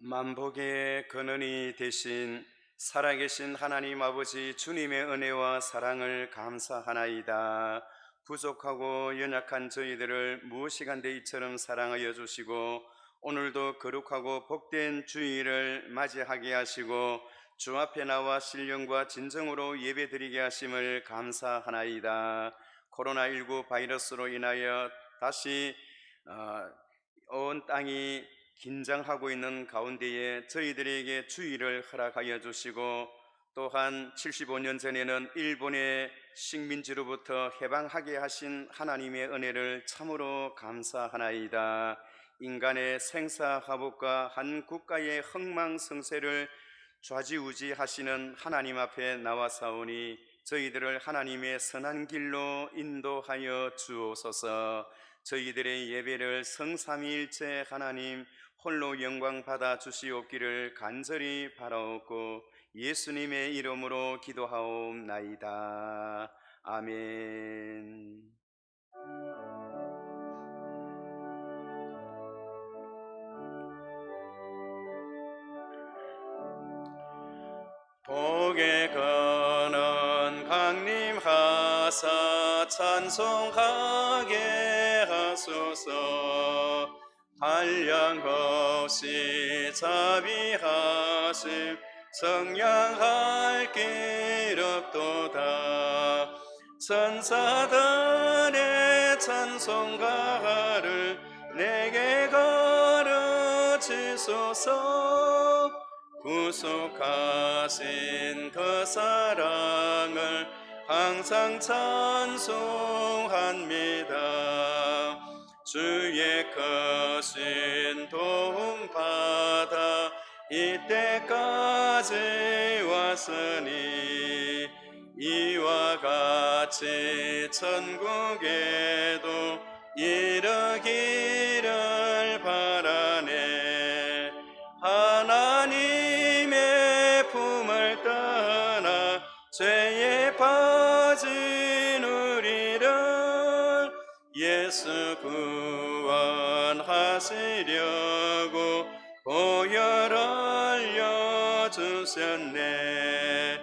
만복의 근원이 되신 살아계신 하나님 아버지 주님의 은혜와 사랑을 감사하나이다. 부족하고 연약한 저희들을 무시간대 이처럼 사랑하여 주시고 오늘도 거룩하고 복된 주일을 맞이하게 하시고 주 앞에 나와 신령과 진정으로 예배드리게 하심을 감사하나이다. 코로나19 바이러스로 인하여 다시 온 땅이 긴장하고 있는 가운데에 저희들에게 주의를 허락하여 주시고 또한 75년 전에는 일본의 식민지로부터 해방하게 하신 하나님의 은혜를 참으로 감사하나이다. 인간의 생사화복과 한 국가의 흥망성쇠를 좌지우지하시는 하나님 앞에 나와사오니 저희들을 하나님의 선한 길로 인도하여 주옵소서. 저희들의 예배를 성삼위일체 하나님 홀로 영광 받아 주시옵기를 간절히 바라옵고 예수님의 이름으로 기도하옵나이다. 아멘. 복의 근원 강림하사 찬송하게 하소서. 한량 없이 자비하심 성량할 길 없도다. 천사들의 찬송가를 내게 가르치소서. 구속하신 그 사랑을 항상 찬송합니다. 주의 크신 도움 받아 이때까지 왔으니 이와 같이 천국에도 이르기를 바라네. 하나님의 품을 떠나 죄에 빠진 우리를 예수 구원하시려고 보혈 흘려주셨네.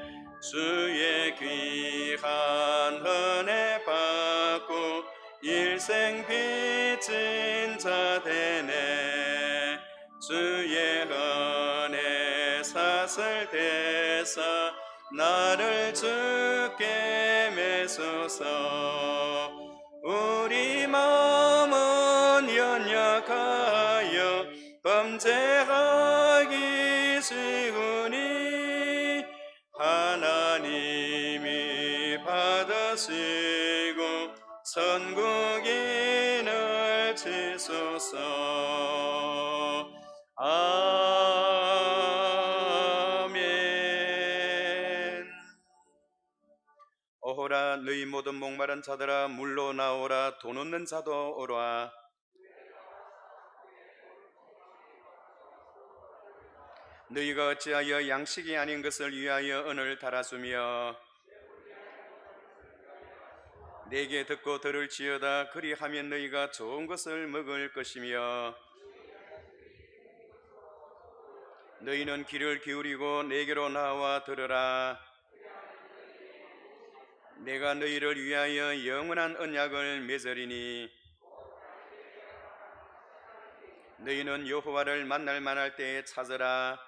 주의 귀한 은혜 받고 일생 빚진 자 되네. 주의 은혜 사슬 대사 나를 주께 매소서. 우리 마음은 연약하여 범죄하기 쉬우니 하나님이 받으시고 천국인을 치소서. 아멘. 오호라 너희 모든 목마른 자들아 물로 나오라. 돈 없는 자도 오라. 너희가 어찌하여 양식이 아닌 것을 위하여 은을 달아주며 내게 듣고 들을지어다. 그리하면 너희가 좋은 것을 먹을 것이며 너희는 귀를 기울이고 내게로 나와 들으라. 내가 너희를 위하여 영원한 언약을 맺으리니 너희는 여호와를 만날 만할 때에 찾으라.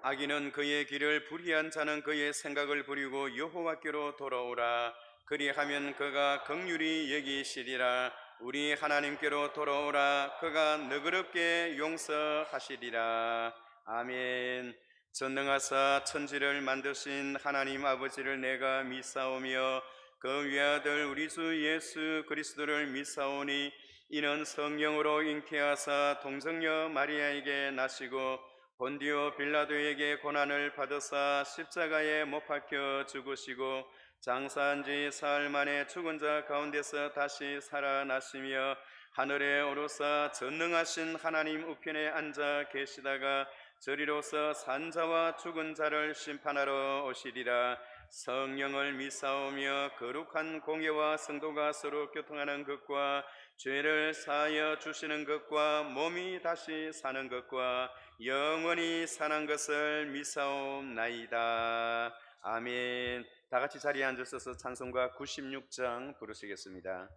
악인은 그의 길을 불의한 자는 그의 생각을 버리고 여호와께로 돌아오라. 그리하면 그가 긍휼히 여기시리라. 우리 하나님께로 돌아오라. 그가 너그럽게 용서하시리라. 아멘. 전능하사 천지를 만드신 하나님 아버지를 내가 믿사오며 그 외아들 우리 주 예수 그리스도를 믿사오니 이는 성령으로 잉태하사 동정녀 마리아에게 나시고 본디오 빌라도에게 고난을 받으사 십자가에 못 박혀 죽으시고 장사한 지 사흘 만에 죽은 자 가운데서 다시 살아나시며 하늘에 오르사 전능하신 하나님 우편에 앉아 계시다가 저리로서 산 자와 죽은 자를 심판하러 오시리라. 성령을 믿사오며 거룩한 공예와 성도가 서로 교통하는 것과 죄를 사하여 주시는 것과 몸이 다시 사는 것과 영원히 사는 것을 믿사옵나이다. 아멘. 다 같이 자리에 앉으셔서 찬송가 96장 부르시겠습니다.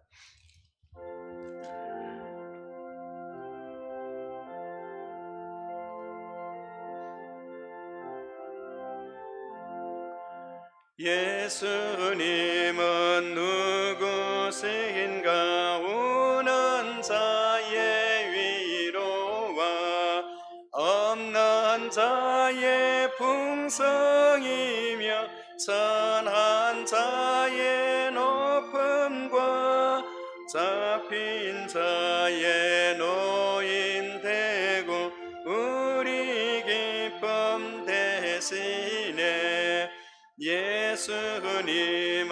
예수님은 누구신가? 우는 자의 위로와 없는 자의 풍성이며 선한 자의 높음과 잡힌 자의 노인 되고 우리 기쁨 대신에 예수님은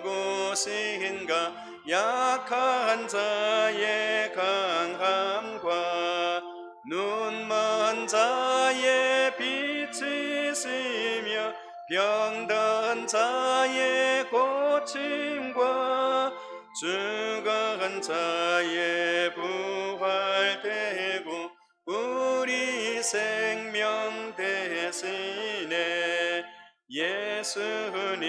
누구신가? 약한 자의 강함과 눈먼 자의 빛이시며 병든 자의 고침과 죽은 자의 부활되고 우리 생명 대신에 예수님은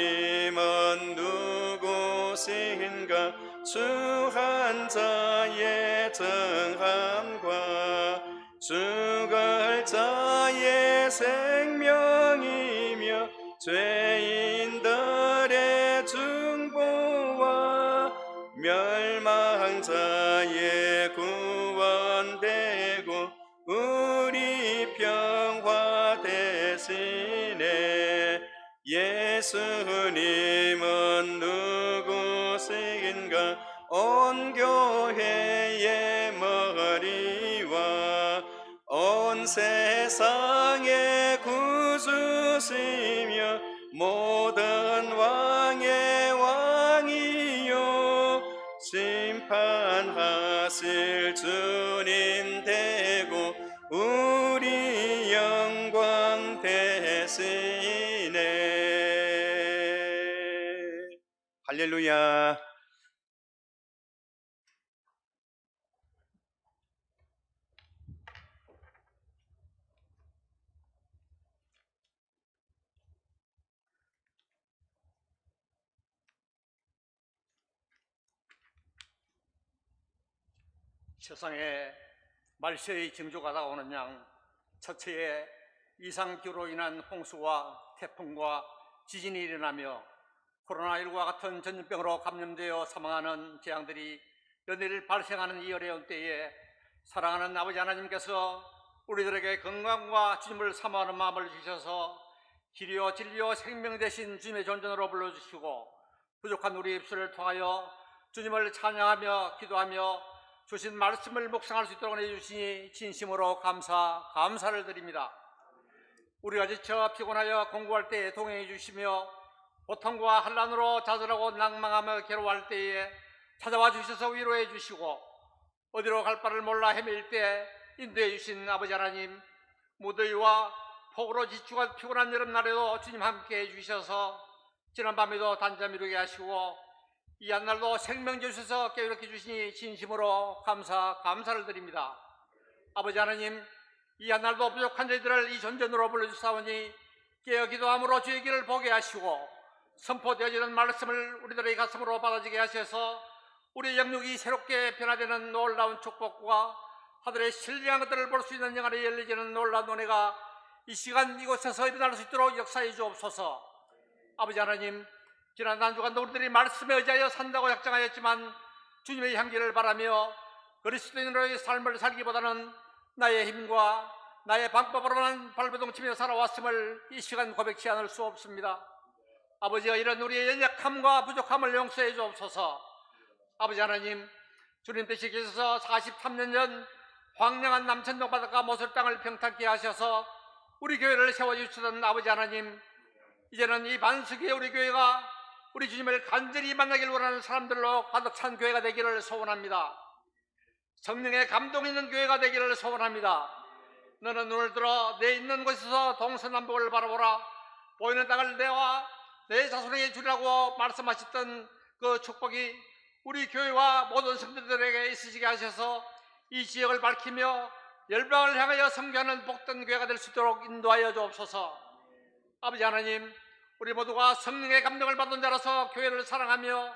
누구신가? 추한 자의 정함과 죽을 자의 생명이며 죄인들의 중보와 멸망자의 구원되고 우리 평화 대신에 예수님은 누구신가? 온 교회의 머리와 온 세상의 구주시며 모든 왕의 왕이요 심판하실 주님 되고 우리 영광 대신에 할렐루야. 세상에 말세의 징조가 다가오는 양 첫째에 이상기후로 인한 홍수와 태풍과 지진이 일어나며 코로나19와 같은 전염병으로 감염되어 사망하는 재앙들이 연일 발생하는 이 어려운 때에 사랑하는 아버지 하나님께서 우리들에게 건강과 주님을 사모하는 마음을 주셔서 길이요 진리요 생명 되신 주님의 존전으로 불러주시고 부족한 우리 입술을 통하여 주님을 찬양하며 기도하며 주신 말씀을 묵상할 수 있도록 해주시니 진심으로 감사를 드립니다. 우리가 지쳐 피곤하여 공부할 때에 동행해 주시며 고통과 환난으로 좌절하고 낭망하며 괴로워할 때에 찾아와 주셔서 위로해 주시고 어디로 갈 바를 몰라 헤맬 때 인도해 주신 아버지 하나님, 무더위와 폭우로 지치고 피곤한 여름날에도 주님 함께 해주셔서 지난밤에도 단잠 이루게 하시고 이 한날도 생명 주셔서 깨우쳐 주시니 진심으로 감사를 드립니다. 아버지 하나님, 이 한날도 부족한 저희들을 이 전전으로 불러주사오니 깨어 기도함으로 주의 길을 보게 하시고 선포되어지는 말씀을 우리들의 가슴으로 받아지게 하셔서 우리의 영육이 새롭게 변화되는 놀라운 축복과 하늘의 신령한 것들을 볼 수 있는 영안에 열리지는 놀라운 은혜가 이 시간 이곳에서 일어날 수 있도록 역사해 주옵소서. 아버지 하나님, 지난 한 주간도 우리들이 말씀에 의지하여 산다고 약정하였지만 주님의 향기를 바라며 그리스도인으로의 삶을 살기보다는 나의 힘과 나의 방법으로만 발버둥치며 살아왔음을 이 시간 고백치 않을 수 없습니다. 아버지가 이런 우리의 연약함과 부족함을 용서해 주옵소서. 아버지 하나님, 주님 뜻이 계셔서 43년 전 황량한 남천동 바닷가 모슬 땅을 평탄케 하셔서 우리 교회를 세워주시던 아버지 하나님, 이제는 이 반석의 우리 교회가 우리 주님을 간절히 만나기를 원하는 사람들로 가득 찬 교회가 되기를 소원합니다. 성령의 감동 있는 교회가 되기를 소원합니다. 너는 눈을 들어 내 있는 곳에서 동서남북을 바라보라. 보이는 땅을 내와 내 자손에게 주리라고 말씀하셨던 그 축복이 우리 교회와 모든 성도들에게 있으시게 하셔서 이 지역을 밝히며 열방을 향하여 선교하는 복된 교회가 될 수 있도록 인도하여 주옵소서. 아버지 하나님, 우리 모두가 성령의 감동을 받은 자라서 교회를 사랑하며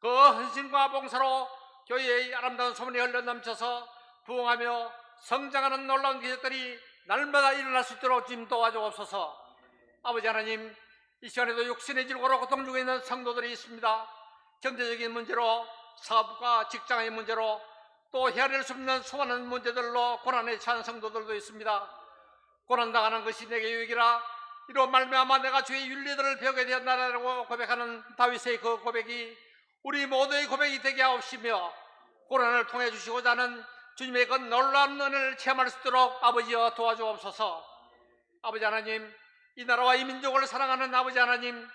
그 헌신과 봉사로 교회의 아름다운 소문이 흘러넘쳐서 부흥하며 성장하는 놀라운 기적들이 날마다 일어날 수 있도록 주님 도와주옵소서. 아버지 하나님, 이 시간에도 육신의 질고로 고통 중에 있는 성도들이 있습니다. 경제적인 문제로, 사업과 직장의 문제로, 또 헤아릴 수 없는 수많은 문제들로 고난에 처한 성도들도 있습니다. 고난당하는 것이 내게 유익이라 이로 말미암아 내가 주의 윤리들을 배우게 되었나라고 고백하는 다윗의 그 고백이 우리 모두의 고백이 되게 하옵시며, 고난을 통해 주시고자 하는 주님의 그 놀라운 은혜를 체험할 수 있도록 아버지여 도와주옵소서. 아버지 하나님, 이 나라와 이 민족을 사랑하는 아버지 하나님,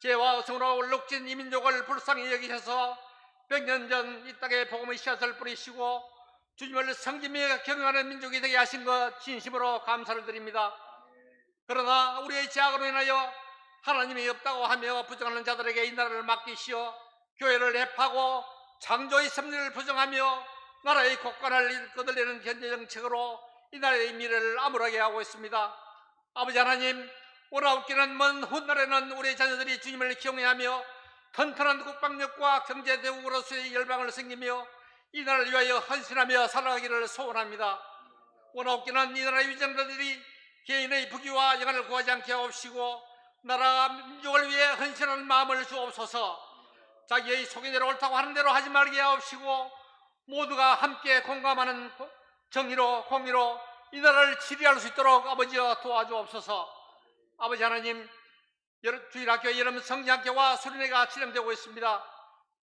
죄와 어성으로 얼룩진 이 민족을 불쌍히 여기셔서 100년 전 이 땅에 복음의 씨앗을 뿌리시고 주님을 섬기며 경영하는 민족이 되게 하신 것 진심으로 감사를 드립니다. 그러나 우리의 죄악으로 인하여 하나님이 없다고 하며 부정하는 자들에게 이 나라를 맡기시어 교회를 해파고 창조의 섭리를 부정하며 나라의 국간을 거들리는 현재 정책으로 이 나라의 미래를 암울하게 하고 있습니다. 아버지 하나님, 오라웃기는 먼 훗날에는 우리 자녀들이 주님을 경외하며 튼튼한 국방력과 경제대국으로서의 열방을 생기며 이 나라를 위하여 헌신하며 살아가기를 소원합니다. 오라웃기는 이 나라의 위정자들이 개인의 부귀와 영안을 구하지 않게 하옵시고 나라 민족을 위해 헌신하는 마음을 주옵소서. 자기의 속이 대로 옳다고 하는 대로 하지 말게 하옵시고 모두가 함께 공감하는 정의로 공의로 이 나라를 치리할 수 있도록 아버지여 도와주옵소서. 아버지 하나님, 주일학교 여름 성장학교와 수련회가 진행되고 있습니다.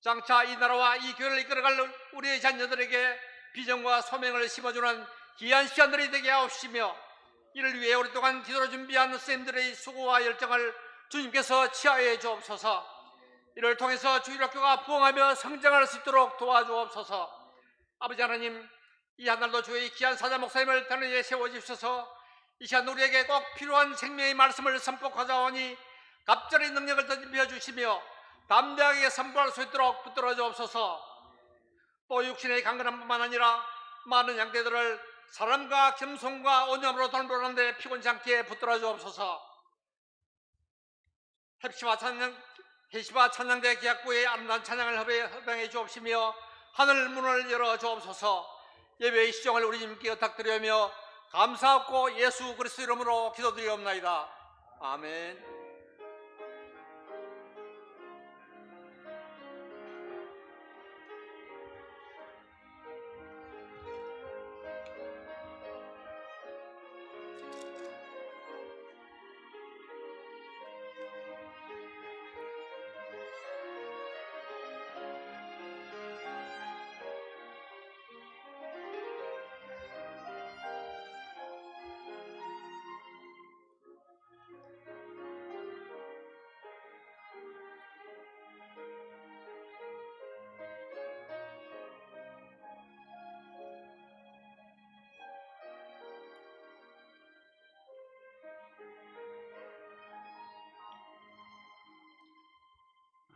장차 이 나라와 이 교회를 이끌어갈 우리의 자녀들에게 비전과 소명을 심어주는 귀한 시간들이 되게 하옵시며 이를 위해 오랫동안 기도로 준비한 선생님들의 수고와 열정을 주님께서 치하해 주옵소서. 이를 통해서 주일학교가 부흥하며 성장할 수 있도록 도와주옵소서. 아버지 하나님, 이 한날도 주의 귀한 사자 목사님을 단위에 세워주셔서 이 시간 우리에게 꼭 필요한 생명의 말씀을 선포하자오니 갑절의 능력을 덧입혀 주시며 담대하게 선포할 수 있도록 붙들어 주옵소서. 또 육신의 강건함뿐만 아니라 많은 양떼들을 사람과 겸손과 온유함으로 돌보는 데 피곤치 않게 붙들어 주옵소서. 해시바 찬양대 기약부의 아름다운 찬양을 허락해 주옵시며 하늘 문을 열어 주옵소서. 예배의 시정을 우리 주님께 부탁드리며 감사하고 예수 그리스도 이름으로 기도드리옵나이다. 아멘.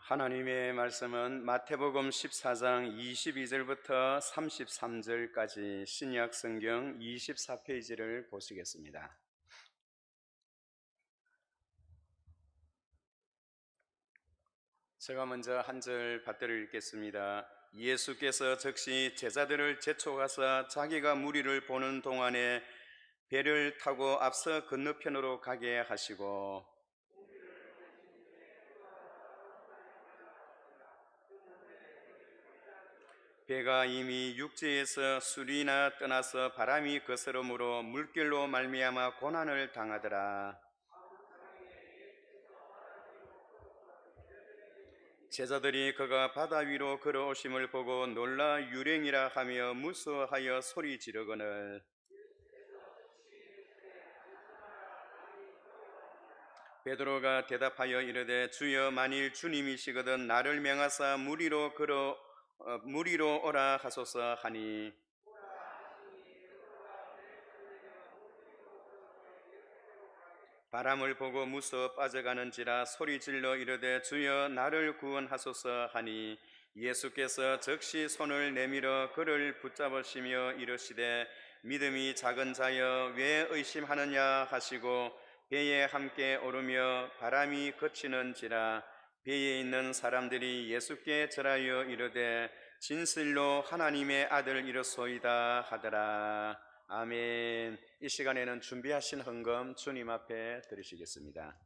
하나님의 말씀은 마태복음 14장 22절부터 33절까지 신약 성경 24페이지를 보시겠습니다. 제가 먼저 한 절 받들어 읽겠습니다. 예수께서 즉시 제자들을 제초가서 자기가 무리를 보는 동안에 배를 타고 앞서 건너편으로 가게 하시고 배가 이미 육지에서 수리나 떠나서 바람이 거스름으로 물결로 말미암아 고난을 당하더라. 제자들이 그가 바다 위로 걸어오심을 보고 놀라 유령이라 하며 무서워하여 소리 지르거늘 베드로가 대답하여 이르되 주여 만일 주님이시거든 나를 명하사 무리로 오라 하소서 하니 바람을 보고 무서 빠져가는지라 소리질러 이르되 주여 나를 구원하소서 하니 예수께서 즉시 손을 내밀어 그를 붙잡으시며 이르시되 믿음이 작은 자여 왜 의심하느냐 하시고 배에 함께 오르며 바람이 그치는지라 배에 있는 사람들이 예수께 절하여 이르되 진실로 하나님의 아들이로소이다 하더라. 아멘. 이 시간에는 준비하신 헌금 주님 앞에 드리시겠습니다.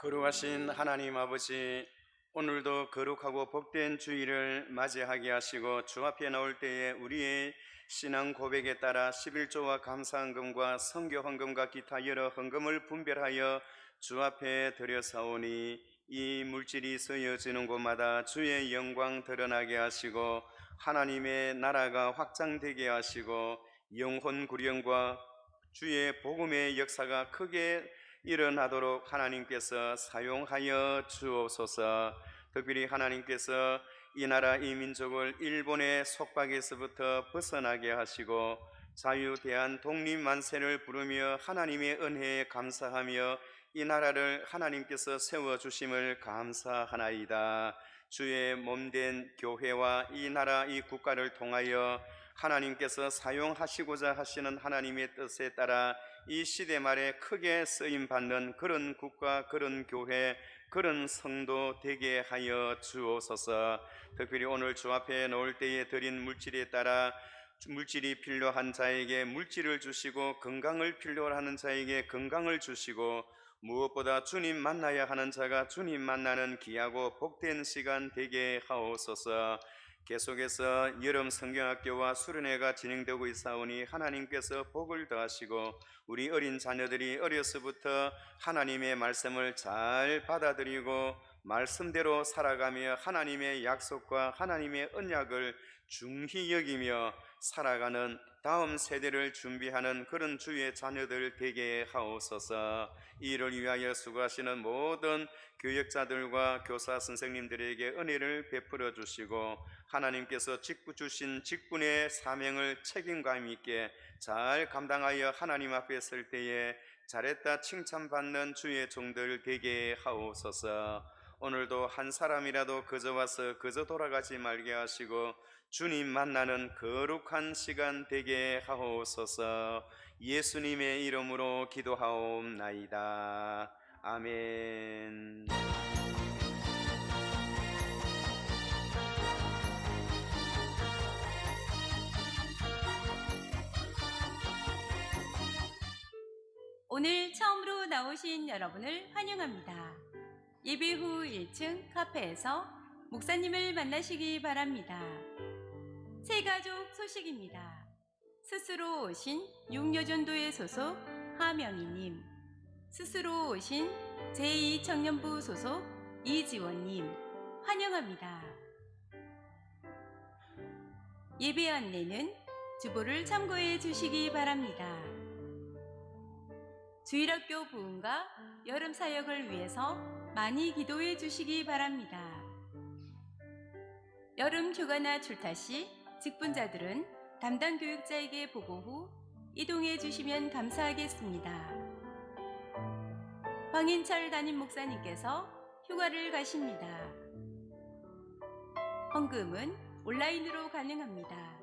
거룩하신 하나님 아버지, 오늘도 거룩하고 복된 주일을 맞이하게 하시고 주 앞에 나올 때에 우리의 신앙 고백에 따라 11조와 감사헌금과 선교 헌금과 기타 여러 헌금을 분별하여 주 앞에 드려사오니 이 물질이 쓰여지는 곳마다 주의 영광 드러나게 하시고 하나님의 나라가 확장되게 하시고 영혼 구령과 주의 복음의 역사가 크게 일어나도록 하나님께서 사용하여 주옵소서. 특별히 하나님께서 이 나라 이 민족을 일본의 속박에서부터 벗어나게 하시고 자유대한 독립만세를 부르며 하나님의 은혜에 감사하며 이 나라를 하나님께서 세워주심을 감사하나이다. 주의 몸된 교회와 이 나라 이 국가를 통하여 하나님께서 사용하시고자 하시는 하나님의 뜻에 따라 이 시대 말에 크게 쓰임받는 그런 국가, 그런 교회, 그런 성도 되게 하여 주옵소서. 특별히 오늘 주 앞에 놓을 때에 드린 물질에 따라 물질이 필요한 자에게 물질을 주시고 건강을 필요로 하는 자에게 건강을 주시고 무엇보다 주님 만나야 하는 자가 주님 만나는 귀하고 복된 시간 되게 하옵소서. 계속해서 여름 성경학교와 수련회가 진행되고 있사오니 하나님께서 복을 더하시고 우리 어린 자녀들이 어려서부터 하나님의 말씀을 잘 받아들이고 말씀대로 살아가며 하나님의 약속과 하나님의 언약을 중히 여기며 살아가는 다음 세대를 준비하는 그런 주의 자녀들 되게 하옵소서. 이를 위하여 수고하시는 모든 교역자들과 교사 선생님들에게 은혜를 베풀어 주시고 하나님께서 주신 직분의 사명을 책임감 있게 잘 감당하여 하나님 앞에 설 때에 잘했다 칭찬받는 주의 종들 되게 하옵소서. 오늘도 한 사람이라도 그저 와서 그저 돌아가지 말게 하시고 주님 만나는 거룩한 시간 되게 하옵소서. 예수님의 이름으로 기도하옵나이다. 아멘. 오늘 처음으로 나오신 여러분을 환영합니다. 예배 후 1층 카페에서 목사님을 만나시기 바랍니다. 새가족 소식입니다. 스스로 오신 육여전도회 소속 하명희님, 스스로 오신 제2청년부 소속 이지원님 환영합니다. 예배 안내는 주보를 참고해 주시기 바랍니다. 주일학교 부흥과 여름 사역을 위해서 많이 기도해 주시기 바랍니다. 여름 휴가나 출타 시 직분자들은 담당 교육자에게 보고 후 이동해 주시면 감사하겠습니다. 황인철 담임 목사님께서 휴가를 가십니다. 헌금은 온라인으로 가능합니다.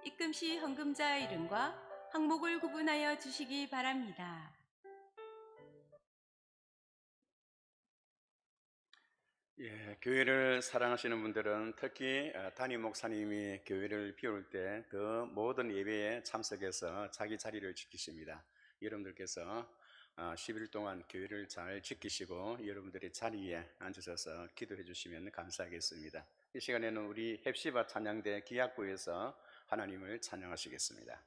입금 시 헌금자 이름과 항목을 구분하여 주시기 바랍니다. 예, 교회를 사랑하시는 분들은 특히 담임 목사님이 교회를 비울 때 그 모든 예배에 참석해서 자기 자리를 지키십니다. 여러분들께서 10일 동안 교회를 잘 지키시고 여러분들의 자리에 앉으셔서 기도해 주시면 감사하겠습니다. 이 시간에는 우리 헵시바 찬양대 기악부에서 하나님을 찬양하시겠습니다.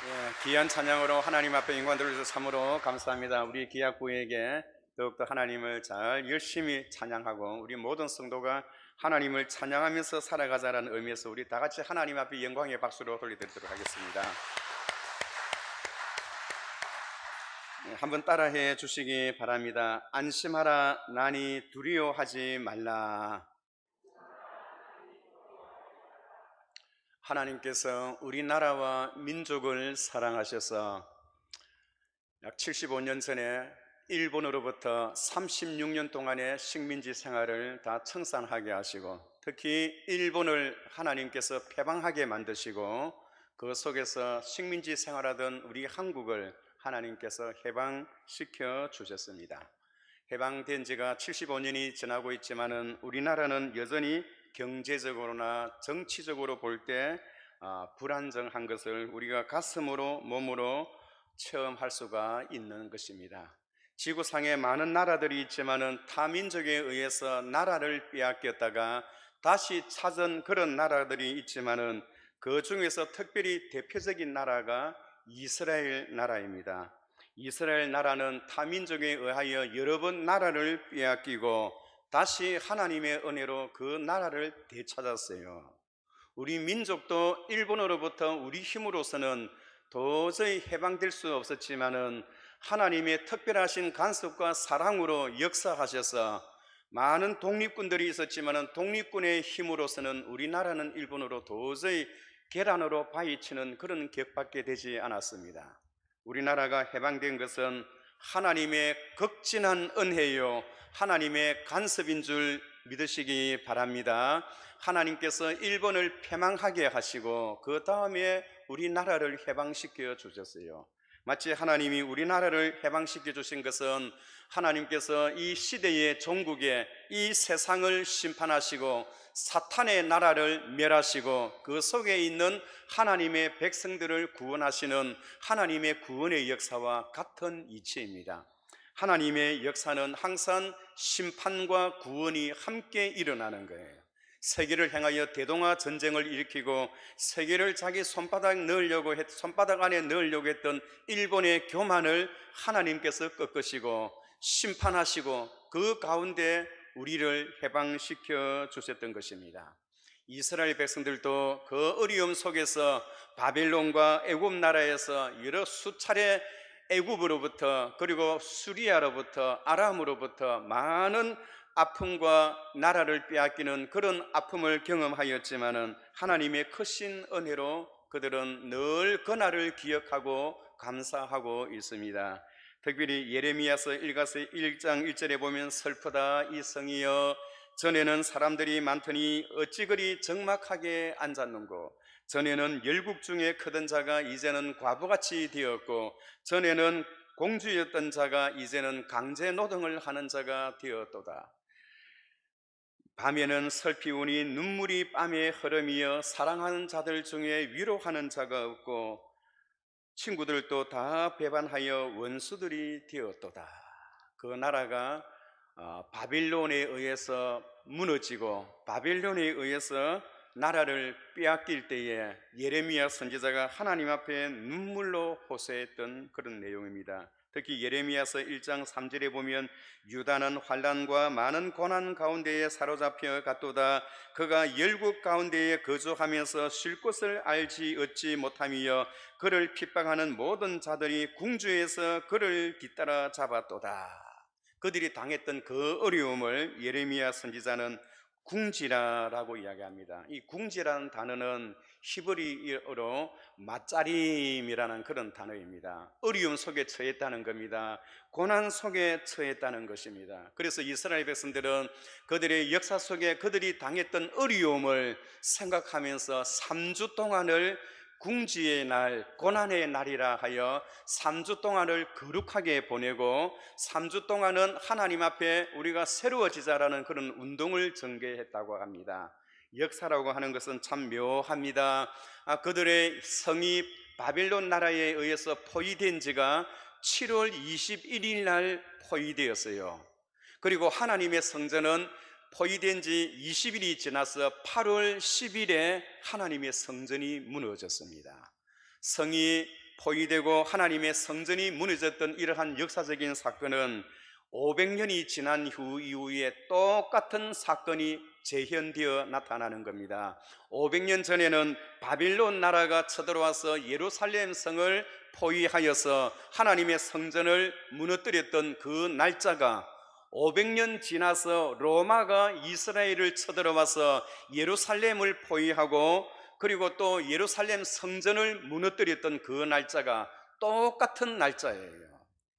예, 귀한 찬양으로 하나님 앞에 영광 돌려주셔서 참으로 감사합니다. 우리 기약부에게 더욱더 하나님을 잘 열심히 찬양하고 우리 모든 성도가 하나님을 찬양하면서 살아가자라는 의미에서 우리 다 같이 하나님 앞에 영광의 박수로 돌려드리도록 하겠습니다. 예, 한번 따라해 주시기 바랍니다. 안심하라 나니 두려워하지 말라. 하나님께서 우리나라와 민족을 사랑하셔서 약 75년 전에 일본으로부터 36년 동안의 식민지 생활을 다 청산하게 하시고 특히 일본을 하나님께서 패방하게 만드시고 그 속에서 식민지 생활하던 우리 한국을 하나님께서 해방시켜 주셨습니다. 해방된 지가 75년이 지나고 있지만은 우리나라는 여전히 경제적으로나 정치적으로 볼 때 불안정한 것을 우리가 가슴으로 몸으로 체험할 수가 있는 것입니다. 지구상에 많은 나라들이 있지만은 타민족에 의해서 나라를 빼앗겼다가 다시 찾은 그런 나라들이 있지만은 그 중에서 특별히 대표적인 나라가 이스라엘 나라입니다. 이스라엘 나라는 타민족에 의하여 여러 번 나라를 빼앗기고 다시 하나님의 은혜로 그 나라를 되찾았어요. 우리 민족도 일본으로부터 우리 힘으로서는 도저히 해방될 수 없었지만은 하나님의 특별하신 간섭과 사랑으로 역사하셔서 많은 독립군들이 있었지만은 독립군의 힘으로서는 우리나라는 일본으로 도저히 계란으로 바위치는 그런 격밖에 되지 않았습니다. 우리나라가 해방된 것은 하나님의 극진한 은혜요, 하나님의 간섭인 줄 믿으시기 바랍니다. 하나님께서 일본을 패망하게 하시고 그 다음에 우리나라를 해방시켜 주셨어요. 마치 하나님이 우리나라를 해방시켜 주신 것은 하나님께서 이 시대의 종국에 이 세상을 심판하시고 사탄의 나라를 멸하시고 그 속에 있는 하나님의 백성들을 구원하시는 하나님의 구원의 역사와 같은 이치입니다. 하나님의 역사는 항상 심판과 구원이 함께 일어나는 거예요. 세계를 향하여 대동아 전쟁을 일으키고 세계를 자기 손바닥 안에 넣으려고 했던 일본의 교만을 하나님께서 꺾으시고 심판하시고 그 가운데 우리를 해방시켜 주셨던 것입니다. 이스라엘 백성들도 그 어려움 속에서 바벨론과 애굽 나라에서 여러 수차례 애굽으로부터 그리고 수리아로부터 아람으로부터 많은 아픔과 나라를 빼앗기는 그런 아픔을 경험하였지만은 하나님의 크신 은혜로 그들은 늘 그날을 기억하고 감사하고 있습니다. 특별히 예레미야서 1장 1절에 보면 슬프다 이 성이여 전에는 사람들이 많더니 어찌 그리 적막하게 앉았는고 전에는 열국 중에 크던 자가 이제는 과부같이 되었고 전에는 공주였던 자가 이제는 강제 노동을 하는 자가 되었도다. 밤에는 슬피 우니 눈물이 밤에 흐름이여 사랑하는 자들 중에 위로하는 자가 없고 친구들도 다 배반하여 원수들이 되었도다. 그 나라가 바빌론에 의해서 무너지고 바빌론에 의해서 나라를 빼앗길 때에 예레미야 선지자가 하나님 앞에 눈물로 호소했던 그런 내용입니다. 특히 예레미야서 1장 3절에 보면 유다는 환난과 많은 고난 가운데에 사로잡혀 갔도다. 그가 열국 가운데에 거주하면서 쉴 곳을 알지 얻지 못하며 그를 핍박하는 모든 자들이 궁주에서 그를 뒤따라 잡았도다. 그들이 당했던 그 어려움을 예레미야 선지자는 궁지라라고 이야기합니다. 이 궁지라는 단어는 히브리어로 마짜림이라는 그런 단어입니다. 어려움 속에 처했다는 겁니다. 고난 속에 처했다는 것입니다. 그래서 이스라엘 백성들은 그들의 역사 속에 그들이 당했던 어려움을 생각하면서 3주 동안을 궁지의 날, 고난의 날이라 하여 3주 동안을 거룩하게 보내고 3주 동안은 하나님 앞에 우리가 새로워지자라는 그런 운동을 전개했다고 합니다. 역사라고 하는 것은 참 묘합니다. 그들의 성이 바빌론 나라에 의해서 포위된 지가 7월 21일 날 포위되었어요. 그리고 하나님의 성전은 포위된 지 20일이 지나서 8월 10일에 하나님의 성전이 무너졌습니다. 성이 포위되고 하나님의 성전이 무너졌던 이러한 역사적인 사건은 500년이 지난 이후에 똑같은 사건이 재현되어 나타나는 겁니다. 500년 전에는 바빌론 나라가 쳐들어와서 예루살렘 성을 포위하여서 하나님의 성전을 무너뜨렸던 그 날짜가 500년 지나서 로마가 이스라엘을 쳐들어와서 예루살렘을 포위하고 그리고 또 예루살렘 성전을 무너뜨렸던 그 날짜가 똑같은 날짜예요.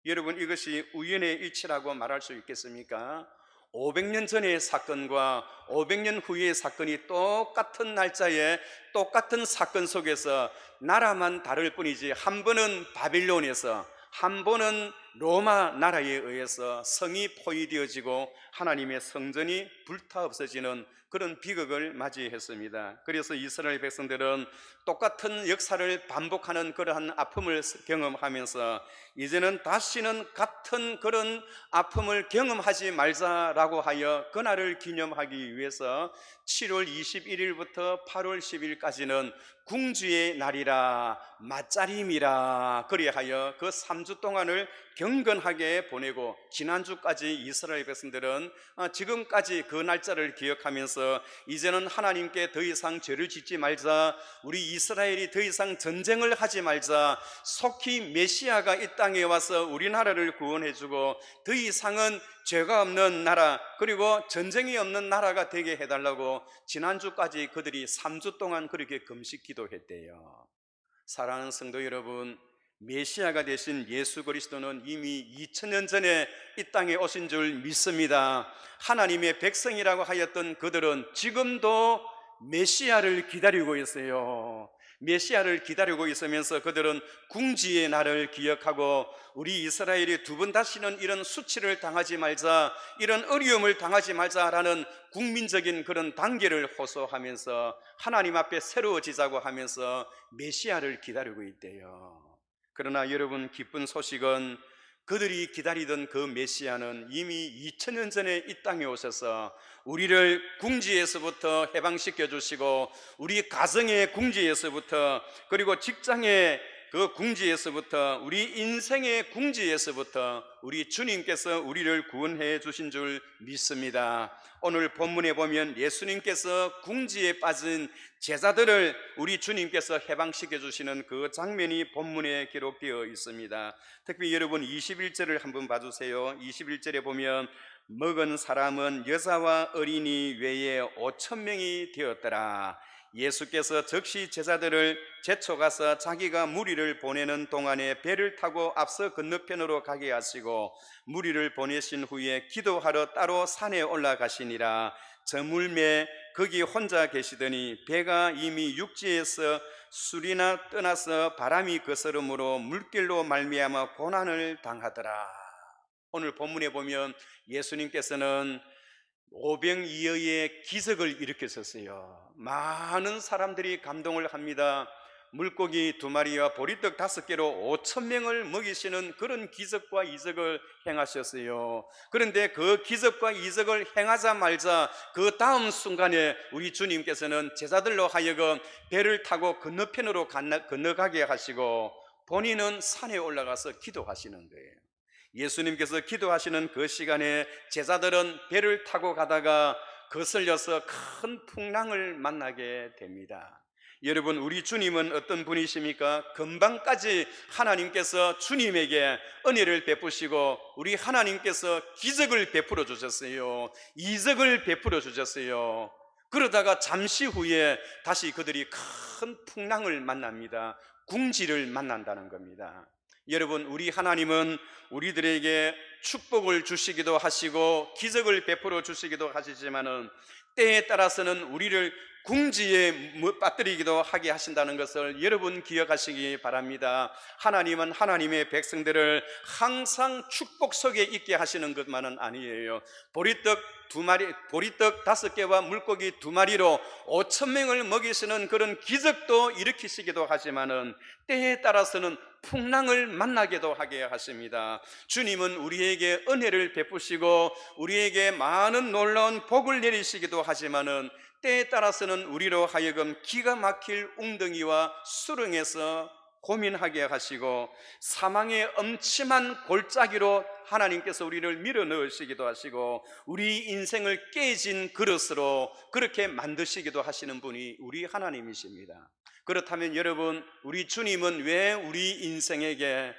여러분, 이것이 우연의 일치라고 말할 수 있겠습니까? 500년 전의 사건과 500년 후의 사건이 똑같은 날짜에 똑같은 사건 속에서 나라만 다를 뿐이지 한 번은 바빌론에서 한 번은 로마 나라에 의해서 성이 포위되어지고 하나님의 성전이 불타 없어지는 그런 비극을 맞이했습니다. 그래서 이스라엘 백성들은 똑같은 역사를 반복하는 그러한 아픔을 경험하면서 이제는 다시는 같은 그런 아픔을 경험하지 말자라고 하여 그날을 기념하기 위해서 7월 21일부터 8월 10일까지는 궁주의 날이라 맞자림이라 그리하여 그 3주 동안을 경건하게 보내고, 지난주까지 이스라엘 백성들은 지금까지 그 날짜를 기억하면서 이제는 하나님께 더 이상 죄를 짓지 말자, 우리 이스라엘이 더 이상 전쟁을 하지 말자, 속히 메시아가 이 땅에 와서 우리나라를 구원해주고 더 이상은 죄가 없는 나라, 그리고 전쟁이 없는 나라가 되게 해달라고 지난주까지 그들이 3주 동안 그렇게 금식 기도했대요. 사랑하는 성도 여러분, 메시아가 되신 예수 그리스도는 이미 2000년 전에 이 땅에 오신 줄 믿습니다. 하나님의 백성이라고 하였던 그들은 지금도 메시아를 기다리고 있어요. 메시아를 기다리고 있으면서 그들은 궁지의 날을 기억하고, 우리 이스라엘이 두 번 다시는 이런 수치를 당하지 말자, 이런 어려움을 당하지 말자라는 국민적인 그런 단계를 호소하면서 하나님 앞에 새로워지자고 하면서 메시아를 기다리고 있대요. 그러나 여러분, 기쁜 소식은 그들이 기다리던 그 메시아는 이미 2000년 전에 이 땅에 오셔서 우리를 궁지에서부터 해방시켜 주시고, 우리 가정의 궁지에서부터, 그리고 직장의 그 궁지에서부터, 우리 인생의 궁지에서부터 우리 주님께서 우리를 구원해 주신 줄 믿습니다. 오늘 본문에 보면 예수님께서 궁지에 빠진 제자들을 우리 주님께서 해방시켜 주시는 그 장면이 본문에 기록되어 있습니다. 특히 여러분 21절을 한번 봐주세요. 21절에 보면 먹은 사람은 여자와 어린이 외에 5,000명이 되었더라. 예수께서 즉시 제자들을 제쳐가서 자기가 무리를 보내는 동안에 배를 타고 앞서 건너편으로 가게 하시고, 무리를 보내신 후에 기도하러 따로 산에 올라가시니라. 저물매 거기 혼자 계시더니 배가 이미 육지에서 술이나 떠나서 바람이 거스름으로 물길로 말미암아 고난을 당하더라. 오늘 본문에 보면 예수님께서는 오병이어의 기적을 일으켰었어요. 많은 사람들이 감동을 합니다. 물고기 2마리와 보리떡 5개로 5,000명을 먹이시는 그런 기적과 이적을 행하셨어요. 그런데 그 기적과 이적을 행하자 말자 그 다음 순간에 우리 주님께서는 제자들로 하여금 배를 타고 건너편으로 건너가게 하시고, 본인은 산에 올라가서 기도하시는 거예요. 예수님께서 기도하시는 그 시간에 제자들은 배를 타고 가다가 거슬려서 큰 풍랑을 만나게 됩니다. 여러분, 우리 주님은 어떤 분이십니까? 금방까지 하나님께서 주님에게 은혜를 베푸시고 우리 하나님께서 기적을 베풀어 주셨어요. 이적을 베풀어 주셨어요. 그러다가 잠시 후에 다시 그들이 큰 풍랑을 만납니다. 궁지를 만난다는 겁니다. 여러분, 우리 하나님은 우리들에게 축복을 주시기도 하시고 기적을 베풀어 주시기도 하시지만은 때에 따라서는 우리를 궁지에 빠뜨리기도 하게 하신다는 것을 여러분 기억하시기 바랍니다. 하나님은 하나님의 백성들을 항상 축복 속에 있게 하시는 것만은 아니에요. 보리떡 5개와 물고기 2마리로 5,000명을 먹이시는 그런 기적도 일으키시기도 하지만은 때에 따라서는 풍랑을 만나기도 하게 하십니다. 주님은 우리에게 은혜를 베푸시고 우리에게 많은 놀라운 복을 내리시기도 하지만은 때에 따라서는 우리로 하여금 기가 막힐 웅덩이와 수렁에서 고민하게 하시고 사망의 엄침한 골짜기로 하나님께서 우리를 밀어넣으시기도 하시고 우리 인생을 깨진 그릇으로 그렇게 만드시기도 하시는 분이 우리 하나님이십니다. 그렇다면 여러분, 우리 주님은 왜 우리 인생에게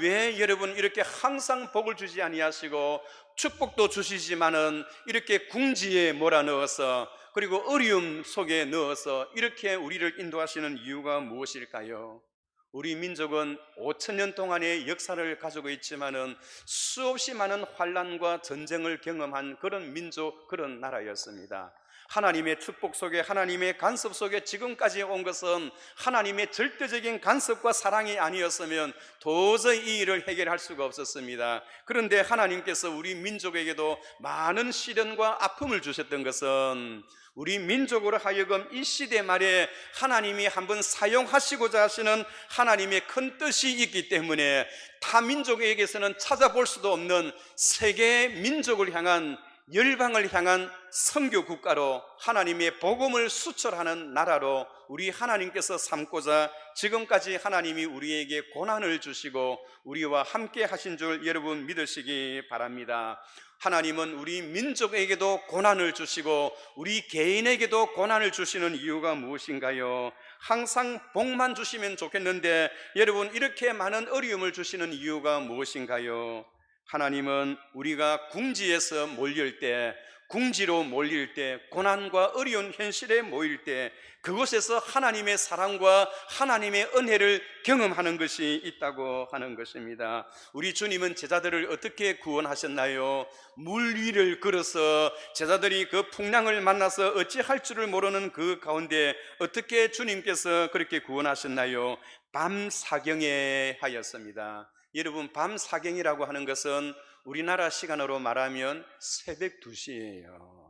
왜 여러분 이렇게 항상 복을 주지 아니하시고 축복도 주시지만은 이렇게 궁지에 몰아넣어서 그리고 어려움 속에 넣어서 이렇게 우리를 인도하시는 이유가 무엇일까요? 우리 민족은 5,000년 동안의 역사를 가지고 있지만은 수없이 많은 환난과 전쟁을 경험한 그런 민족, 그런 나라였습니다. 하나님의 축복 속에, 하나님의 간섭 속에 지금까지 온 것은 하나님의 절대적인 간섭과 사랑이 아니었으면 도저히 이 일을 해결할 수가 없었습니다. 그런데 하나님께서 우리 민족에게도 많은 시련과 아픔을 주셨던 것은 우리 민족으로 하여금 이 시대 말에 하나님이 한번 사용하시고자 하시는 하나님의 큰 뜻이 있기 때문에 타 민족에게서는 찾아볼 수도 없는 세계 민족을 향한, 열방을 향한 선교 국가로, 하나님의 복음을 수출하는 나라로 우리 하나님께서 삼고자 지금까지 하나님이 우리에게 고난을 주시고 우리와 함께 하신 줄 여러분 믿으시기 바랍니다. 하나님은 우리 민족에게도 고난을 주시고 우리 개인에게도 고난을 주시는 이유가 무엇인가요? 항상 복만 주시면 좋겠는데 여러분, 이렇게 많은 어려움을 주시는 이유가 무엇인가요? 하나님은 우리가 궁지에서 몰릴 때, 궁지로 몰릴 때, 고난과 어려운 현실에 모일 때 그곳에서 하나님의 사랑과 하나님의 은혜를 경험하는 것이 있다고 하는 것입니다. 우리 주님은 제자들을 어떻게 구원하셨나요? 물 위를 걸어서 제자들이 그 풍랑을 만나서 어찌할 줄을 모르는 그 가운데 어떻게 주님께서 그렇게 구원하셨나요? 밤 사경에 하였습니다. 여러분, 밤 사경이라고 하는 것은 우리나라 시간으로 말하면 새벽 2시예요.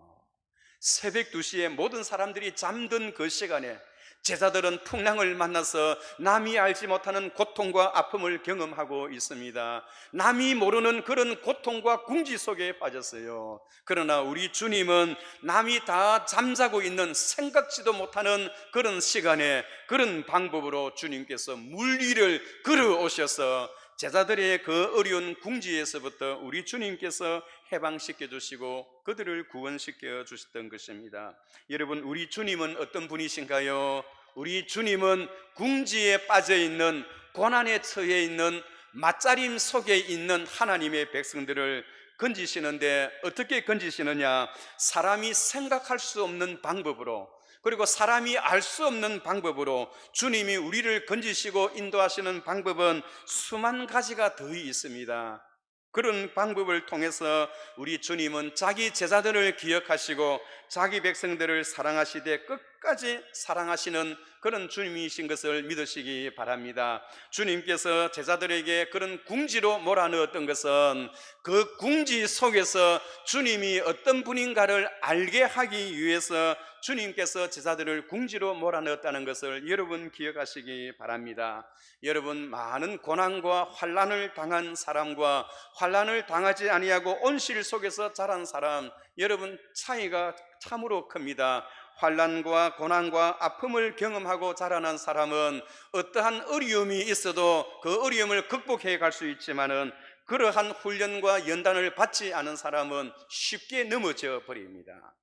새벽 2시에 모든 사람들이 잠든 그 시간에 제자들은 풍랑을 만나서 남이 알지 못하는 고통과 아픔을 경험하고 있습니다. 남이 모르는 그런 고통과 궁지 속에 빠졌어요. 그러나 우리 주님은 남이 다 잠자고 있는, 생각지도 못하는 그런 시간에 그런 방법으로 주님께서 물 위를 걸어오셔서 제자들의 그 어려운 궁지에서부터 우리 주님께서 해방시켜 주시고 그들을 구원시켜 주셨던 것입니다. 여러분, 우리 주님은 어떤 분이신가요? 우리 주님은 궁지에 빠져 있는, 고난에 처해 있는, 맞자림 속에 있는 하나님의 백성들을 건지시는데 어떻게 건지시느냐? 사람이 생각할 수 없는 방법으로, 그리고 사람이 알 수 없는 방법으로 주님이 우리를 건지시고 인도하시는 방법은 수만 가지가 더 있습니다. 그런 방법을 통해서 우리 주님은 자기 제자들을 기억하시고 자기 백성들을 사랑하시되 끝까지 사랑하시는 그런 주님이신 것을 믿으시기 바랍니다. 주님께서 제자들에게 그런 궁지로 몰아넣었던 것은 그 궁지 속에서 주님이 어떤 분인가를 알게 하기 위해서 주님께서 제자들을 궁지로 몰아넣었다는 것을 여러분 기억하시기 바랍니다. 여러분, 많은 고난과 환난을 당한 사람과 환난을 당하지 아니하고 온실 속에서 자란 사람, 여러분 차이가 참으로 큽니다. 환난과 고난과 아픔을 경험하고 자라난 사람은 어떠한 어려움이 있어도 그 어려움을 극복해 갈 수 있지만은 그러한 훈련과 연단을 받지 않은 사람은 쉽게 넘어져 버립니다.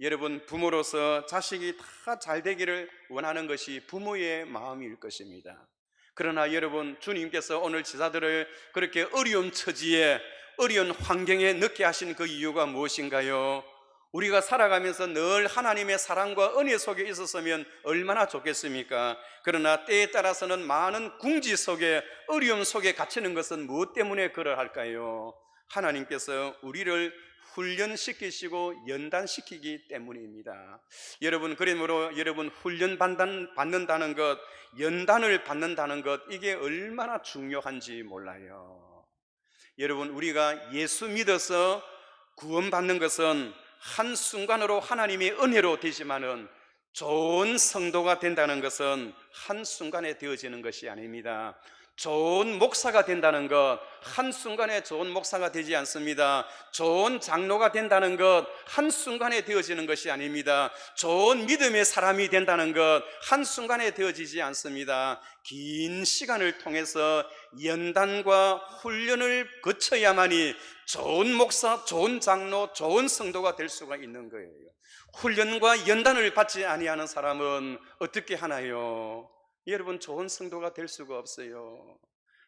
여러분, 부모로서 자식이 다 잘 되기를 원하는 것이 부모의 마음일 것입니다. 그러나 여러분, 주님께서 오늘 제자들을 그렇게 어려운 처지에, 어려운 환경에 넣게 하신 그 이유가 무엇인가요? 우리가 살아가면서 늘 하나님의 사랑과 은혜 속에 있었으면 얼마나 좋겠습니까? 그러나 때에 따라서는 많은 궁지 속에, 어려움 속에 갇히는 것은 무엇 때문에 그러할까요? 하나님께서 우리를 훈련시키시고 연단시키기 때문입니다. 여러분, 그러므로 여러분, 훈련받는다는 것, 연단을 받는다는 것, 이게 얼마나 중요한지 몰라요. 여러분, 우리가 예수 믿어서 구원받는 것은 한순간으로 하나님의 은혜로 되지만은 좋은 성도가 된다는 것은 한순간에 되어지는 것이 아닙니다. 좋은 목사가 된다는 것, 한순간에 좋은 목사가 되지 않습니다. 좋은 장로가 된다는 것, 한순간에 되어지는 것이 아닙니다. 좋은 믿음의 사람이 된다는 것, 한순간에 되어지지 않습니다. 긴 시간을 통해서 연단과 훈련을 거쳐야만이 좋은 목사, 좋은 장로, 좋은 성도가 될 수가 있는 거예요. 훈련과 연단을 받지 아니하는 사람은 어떻게 하나요? 여러분, 좋은 성도가 될 수가 없어요.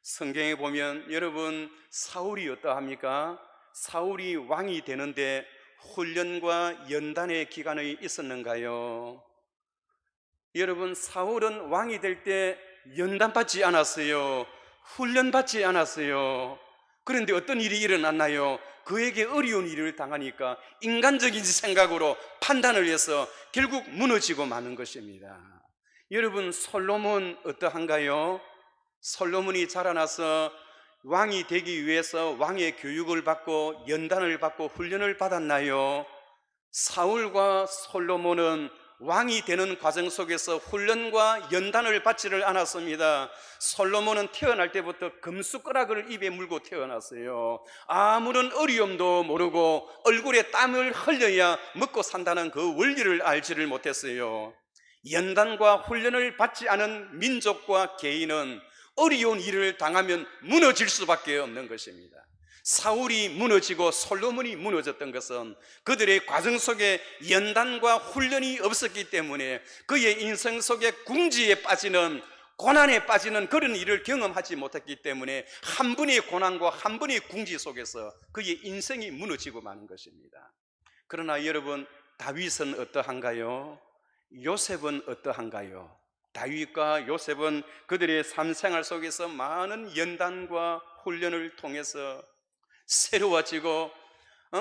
성경에 보면 여러분, 사울이 어떠합니까? 사울이 왕이 되는데 훈련과 연단의 기간이 있었는가요? 여러분, 사울은 왕이 될 때 연단받지 않았어요. 훈련받지 않았어요. 그런데 어떤 일이 일어났나요? 그에게 어려운 일을 당하니까 인간적인 생각으로 판단을 해서 결국 무너지고 마는 것입니다. 여러분, 솔로몬 어떠한가요? 솔로몬이 자라나서 왕이 되기 위해서 왕의 교육을 받고 연단을 받고 훈련을 받았나요? 사울과 솔로몬은 왕이 되는 과정 속에서 훈련과 연단을 받지를 않았습니다. 솔로몬은 태어날 때부터 금숟가락을 입에 물고 태어났어요. 아무런 어려움도 모르고 얼굴에 땀을 흘려야 먹고 산다는 그 원리를 알지를 못했어요. 연단과 훈련을 받지 않은 민족과 개인은 어려운 일을 당하면 무너질 수밖에 없는 것입니다. 사울이 무너지고 솔로몬이 무너졌던 것은 그들의 과정 속에 연단과 훈련이 없었기 때문에 그의 인생 속에 궁지에 빠지는, 고난에 빠지는 그런 일을 경험하지 못했기 때문에 한 번의 고난과 한 번의 궁지 속에서 그의 인생이 무너지고 마는 것입니다. 그러나 여러분, 다윗은 어떠한가요? 요셉은 어떠한가요? 다윗과 요셉은 그들의 삶생활 속에서 많은 연단과 훈련을 통해서 새로워지고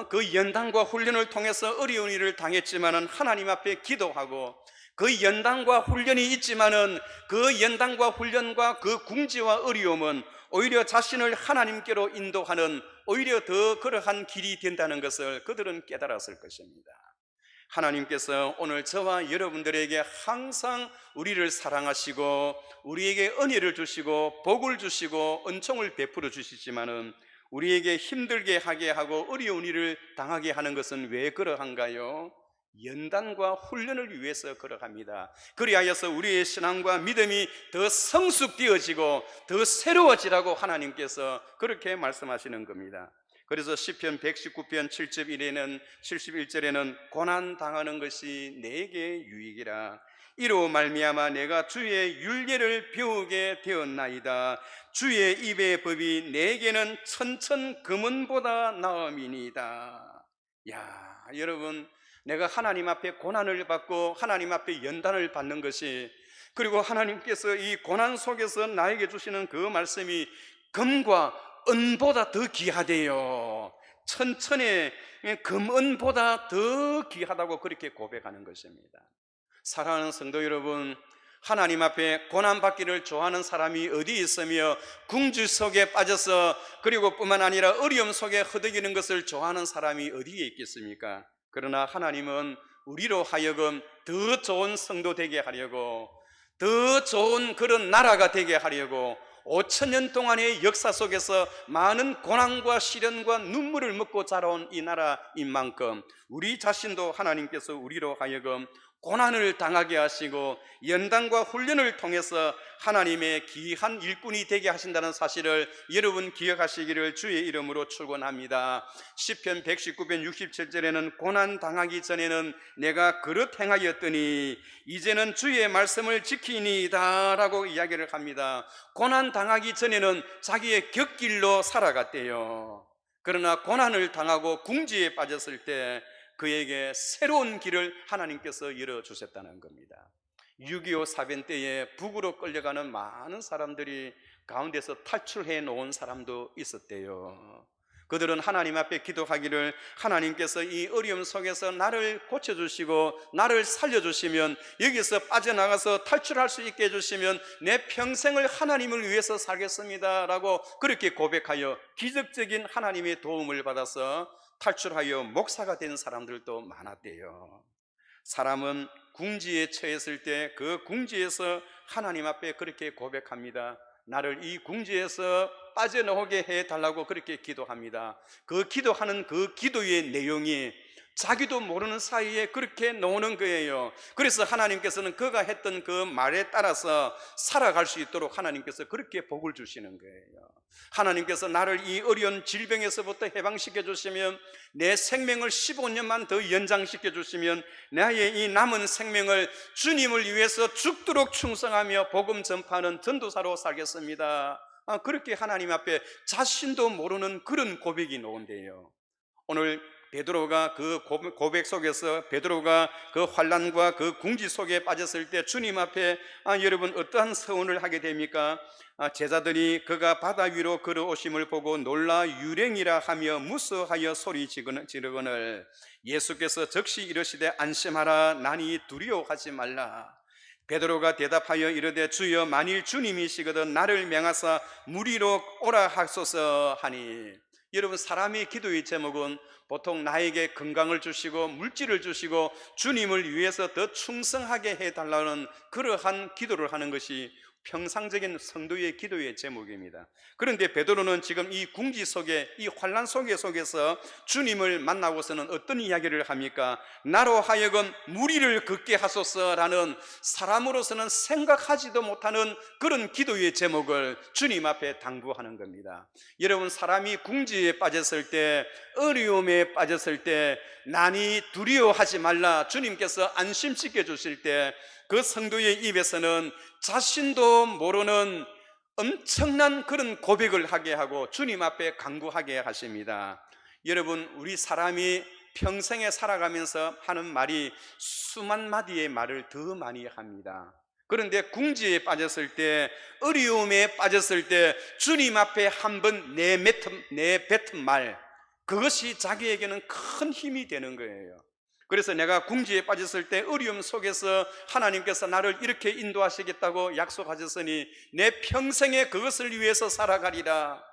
그 연단과 훈련을 통해서 어려운 일을 당했지만은 하나님 앞에 기도하고, 그 연단과 훈련이 있지만은 그 연단과 훈련과 그 궁지와 어려움은 오히려 자신을 하나님께로 인도하는, 오히려 더 그러한 길이 된다는 것을 그들은 깨달았을 것입니다. 하나님께서 오늘 저와 여러분들에게 항상 우리를 사랑하시고 우리에게 은혜를 주시고 복을 주시고 은총을 베풀어 주시지만은 우리에게 힘들게 하게 하고 어려운 일을 당하게 하는 것은 왜 그러한가요? 연단과 훈련을 위해서 그러합니다. 그리하여서 우리의 신앙과 믿음이 더 성숙되어지고 더 새로워지라고 하나님께서 그렇게 말씀하시는 겁니다. 그래서 시편 119편 7절 71절에는 고난 당하는 것이 내게 유익이라. 이로 말미암아 내가 주의 율례를 배우게 되었나이다. 주의 입의 법이 내게는 천천 금은보다 나음이니이다. 야, 여러분, 내가 하나님 앞에 고난을 받고 하나님 앞에 연단을 받는 것이, 그리고 하나님께서 이 고난 속에서 나에게 주시는 그 말씀이 금과 은보다 더 귀하대요. 천천의 금은보다 더 귀하다고 그렇게 고백하는 것입니다. 사랑하는 성도 여러분, 하나님 앞에 고난받기를 좋아하는 사람이 어디 있으며 궁지 속에 빠져서, 그리고 뿐만 아니라 어려움 속에 허덕이는 것을 좋아하는 사람이 어디에 있겠습니까? 그러나 하나님은 우리로 하여금 더 좋은 성도 되게 하려고, 더 좋은 그런 나라가 되게 하려고 5,000년 동안의 역사 속에서 많은 고난과 시련과 눈물을 먹고 자라온 이 나라인 만큼 우리 자신도 하나님께서 우리로 하여금 고난을 당하게 하시고 연단과 훈련을 통해서 하나님의 귀한 일꾼이 되게 하신다는 사실을 여러분 기억하시기를 주의 이름으로 축원합니다. 시편 119편 67절에는 고난 당하기 전에는 내가 그릇 행하였더니 이제는 주의 말씀을 지키니이다 라고 이야기를 합니다. 고난 당하기 전에는 자기의 곁길로 살아갔대요. 그러나 고난을 당하고 궁지에 빠졌을 때 그에게 새로운 길을 하나님께서 열어주셨다는 겁니다. 6.25 사변 때에 북으로 끌려가는 많은 사람들이 가운데서 탈출해 놓은 사람도 있었대요. 그들은 하나님 앞에 기도하기를, 하나님께서 이 어려움 속에서 나를 고쳐주시고 나를 살려주시면, 여기서 빠져나가서 탈출할 수 있게 해주시면 내 평생을 하나님을 위해서 살겠습니다 라고 그렇게 고백하여 기적적인 하나님의 도움을 받아서 탈출하여 목사가 된 사람들도 많았대요. 사람은 궁지에 처했을 때 그 궁지에서 하나님 앞에 그렇게 고백합니다. 나를 이 궁지에서 빠져나오게 해달라고 그렇게 기도합니다. 그 기도하는 그 기도의 내용이 자기도 모르는 사이에 그렇게 나오는 거예요. 그래서 하나님께서는 그가 했던 그 말에 따라서 살아갈 수 있도록 하나님께서 그렇게 복을 주시는 거예요. 하나님께서 나를 이 어려운 질병에서부터 해방시켜 주시면, 내 생명을 15년만 더 연장시켜 주시면 나의 이 남은 생명을 주님을 위해서 죽도록 충성하며 복음 전파하는 전도사로 살겠습니다. 그렇게 하나님 앞에 자신도 모르는 그런 고백이 나온대요. 오늘 베드로가 그 고백 속에서 베드로가 그 환난과 그 궁지 속에 빠졌을 때 주님 앞에 여러분 어떠한 서원을 하게 됩니까? 제자들이 그가 바다 위로 걸어오심을 보고 놀라 유령이라 하며 무서워하여 소리 지르거늘 예수께서 즉시 이르시되 안심하라 나니 두려워하지 말라. 베드로가 대답하여 이르되 주여 만일 주님이시거든 나를 명하사 물 위로 오라 하소서 하니. 여러분 사람의 기도의 제목은 보통 나에게 건강을 주시고 물질을 주시고 주님을 위해서 더 충성하게 해달라는 그러한 기도를 하는 것이 평상적인 성도의 기도의 제목입니다. 그런데 베드로는 지금 이 궁지 속에 이 환난 속에서 주님을 만나고서는 어떤 이야기를 합니까? 나로 하여금 무리를 걷게 하소서라는 사람으로서는 생각하지도 못하는 그런 기도의 제목을 주님 앞에 당부하는 겁니다. 여러분 사람이 궁지에 빠졌을 때 어려움에 빠졌을 때 난이 두려워하지 말라 주님께서 안심시켜 주실 때 그 성도의 입에서는 자신도 모르는 엄청난 그런 고백을 하게 하고 주님 앞에 간구하게 하십니다. 여러분 우리 사람이 평생에 살아가면서 하는 말이 수만 마디의 말을 더 많이 합니다. 그런데 궁지에 빠졌을 때 어려움에 빠졌을 때 주님 앞에 한번 내뱉은 말 그것이 자기에게는 큰 힘이 되는 거예요. 그래서 내가 궁지에 빠졌을 때 어려움 속에서 하나님께서 나를 이렇게 인도하시겠다고 약속하셨으니 내 평생에 그것을 위해서 살아가리라.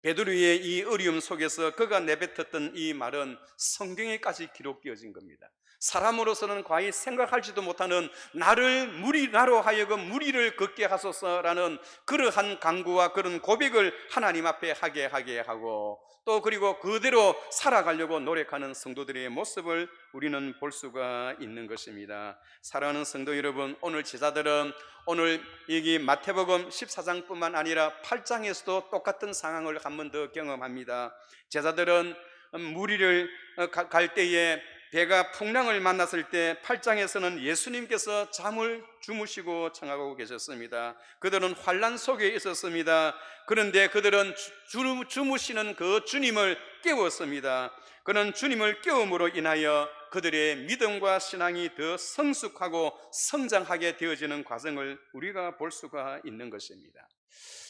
베드로의 이 어려움 속에서 그가 내뱉었던 이 말은 성경에까지 기록되어진 겁니다. 사람으로서는 과히 생각하지도 못하는 나로 하여금 무리를 걷게 하소서라는 그러한 간구와 그런 고백을 하나님 앞에 하게 하고 또 그리고 그대로 살아가려고 노력하는 성도들의 모습을 우리는 볼 수가 있는 것입니다. 사랑하는 성도 여러분, 오늘 제자들은 오늘 여기 마태복음 14장뿐만 아니라 8장에서도 똑같은 상황을 한 번 더 경험합니다. 제자들은 무리를 갈 때에 배가 풍랑을 만났을 때 8장에서는 예수님께서 잠을 주무시고 청하고 계셨습니다. 그들은 환난 속에 있었습니다. 그런데 그들은 주무시는 그 주님을 깨웠습니다. 그는 주님을 깨움으로 인하여 그들의 믿음과 신앙이 더 성숙하고 성장하게 되어지는 과정을 우리가 볼 수가 있는 것입니다.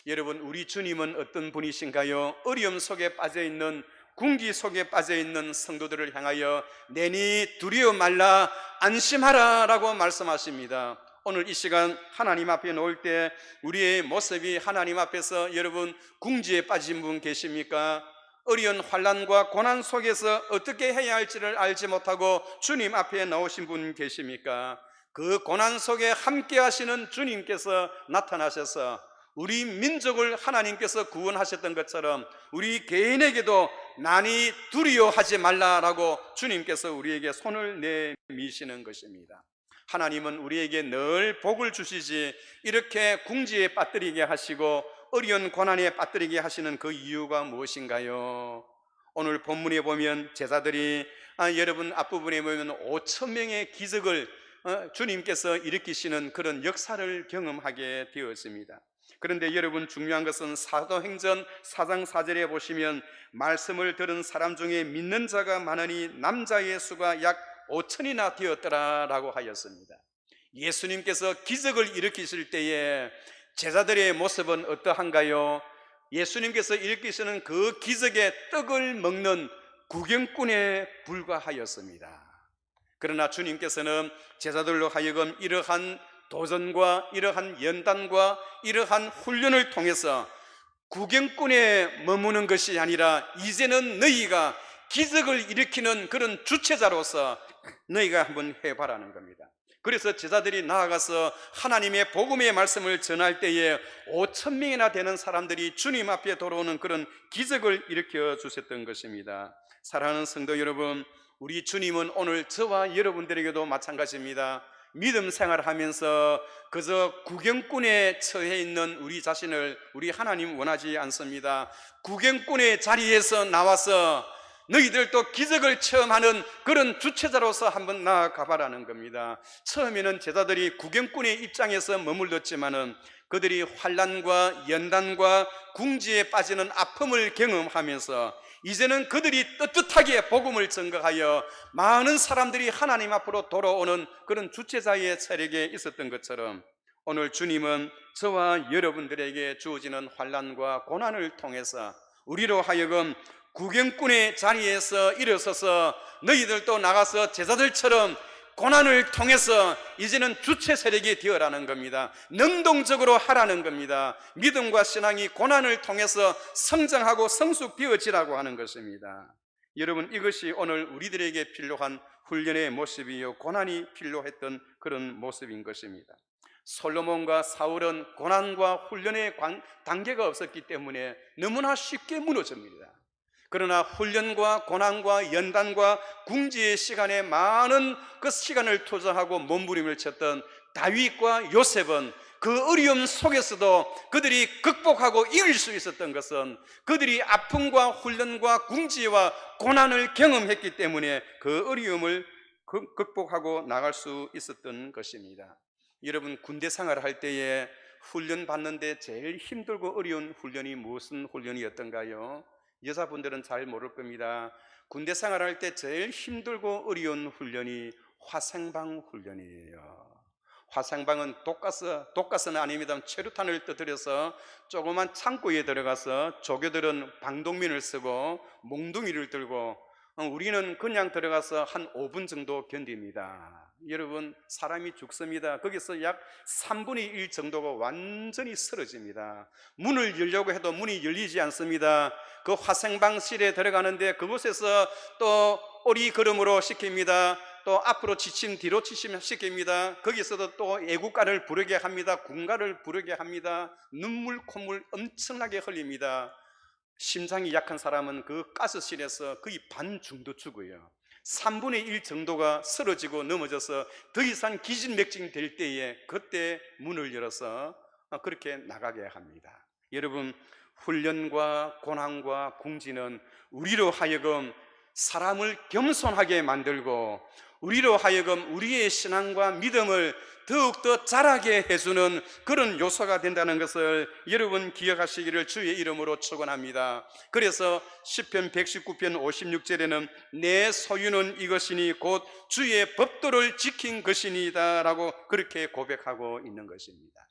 여러분 우리 주님은 어떤 분이신가요? 어려움 속에 빠져있는 궁지 속에 빠져있는 성도들을 향하여 내니 두려워 말라 안심하라 라고 말씀하십니다. 오늘 이 시간 하나님 앞에 놓을 때 우리의 모습이 하나님 앞에서 여러분 궁지에 빠진 분 계십니까? 어려운 환난과 고난 속에서 어떻게 해야 할지를 알지 못하고 주님 앞에 나오신 분 계십니까? 그 고난 속에 함께 하시는 주님께서 나타나셔서 우리 민족을 하나님께서 구원하셨던 것처럼 우리 개인에게도 난이 두려워하지 말라라고 주님께서 우리에게 손을 내미시는 것입니다. 하나님은 우리에게 늘 복을 주시지 이렇게 궁지에 빠뜨리게 하시고 어려운 고난에 빠뜨리게 하시는 그 이유가 무엇인가요? 오늘 본문에 보면 제자들이 여러분 앞부분에 보면 5,000명의 기적을 주님께서 일으키시는 그런 역사를 경험하게 되었습니다. 그런데 여러분 중요한 것은 사도행전 4장 4절에 보시면 말씀을 들은 사람 중에 믿는 자가 많으니 남자의 수가 약 5,000이나 되었더라 라고 하였습니다. 예수님께서 기적을 일으키실 때에 제자들의 모습은 어떠한가요? 예수님께서 일으키시는 그 기적의 떡을 먹는 구경꾼에 불과하였습니다. 그러나 주님께서는 제자들로 하여금 이러한 도전과 이러한 연단과 이러한 훈련을 통해서 구경꾼에 머무는 것이 아니라 이제는 너희가 기적을 일으키는 그런 주체자로서 너희가 한번 해봐라는 겁니다. 그래서 제자들이 나아가서 하나님의 복음의 말씀을 전할 때에 5,000명이나 되는 사람들이 주님 앞에 돌아오는 그런 기적을 일으켜 주셨던 것입니다. 사랑하는 성도 여러분, 우리 주님은 오늘 저와 여러분들에게도 마찬가지입니다. 믿음 생활하면서 그저 구경꾼에 처해 있는 우리 자신을 우리 하나님 원하지 않습니다. 구경꾼의 자리에서 나와서 너희들도 기적을 체험하는 그런 주체자로서 한번 나아가봐라는 겁니다. 처음에는 제자들이 구경꾼의 입장에서 머물렀지만은 그들이 환난과 연단과 궁지에 빠지는 아픔을 경험하면서 이제는 그들이 떳떳하게 복음을 전가하여 많은 사람들이 하나님 앞으로 돌아오는 그런 주체자의 세력에 있었던 것처럼, 오늘 주님은 저와 여러분들에게 주어지는 환난과 고난을 통해서 우리로 하여금 구경꾼의 자리에서 일어서서 너희들도 나가서 제자들처럼 고난을 통해서 이제는 주체 세력이 되어라는 겁니다. 능동적으로 하라는 겁니다. 믿음과 신앙이 고난을 통해서 성장하고 성숙되어지라고 하는 것입니다. 여러분, 이것이 오늘 우리들에게 필요한 훈련의 모습이요, 고난이 필요했던 그런 모습인 것입니다. 솔로몬과 사울은 고난과 훈련의 단계가 없었기 때문에 너무나 쉽게 무너집니다. 그러나 훈련과 고난과 연단과 궁지의 시간에 많은 그 시간을 투자하고 몸부림을 쳤던 다윗과 요셉은 그 어려움 속에서도 그들이 극복하고 이길 수 있었던 것은 그들이 아픔과 훈련과 궁지와 고난을 경험했기 때문에 그 어려움을 극복하고 나갈 수 있었던 것입니다. 여러분, 군대 생활을 할 때에 훈련 받는데 제일 힘들고 어려운 훈련이 무슨 훈련이었던가요? 여자분들은 잘 모를 겁니다. 군대 생활할 때 제일 힘들고 어려운 훈련이 화생방 훈련이에요. 화생방은 독가스는 아닙니다. 최루탄을 떠들여서 조그만 창고에 들어가서 조교들은 방독면을 쓰고 몽둥이를 들고, 우리는 그냥 들어가서 한 5분 정도 견딥니다. 여러분, 사람이 죽습니다. 거기서 약 3분의 1 정도가 완전히 쓰러집니다. 문을 열려고 해도 문이 열리지 않습니다. 그 화생방실에 들어가는데 그곳에서 또 오리 걸음으로 시킵니다. 또 앞으로 지침 뒤로 지침 시킵니다. 거기서도 또 애국가를 부르게 합니다. 군가를 부르게 합니다. 눈물 콧물 엄청나게 흘립니다. 심장이 약한 사람은 그 가스실에서 거의 반중도 죽어요. 3분의 1 정도가 쓰러지고 넘어져서 더 이상 기진맥진 될 때에 그때 문을 열어서 그렇게 나가게 합니다. 여러분, 훈련과 고난과 궁지는 우리로 하여금 사람을 겸손하게 만들고 우리로 하여금 우리의 신앙과 믿음을 더욱더 자라게 해주는 그런 요소가 된다는 것을 여러분 기억하시기를 주의 이름으로 축원합니다. 그래서 시편 119편 56절에는 내 소유는 이것이니 곧 주의 법도를 지킨 것이니다 라고 그렇게 고백하고 있는 것입니다.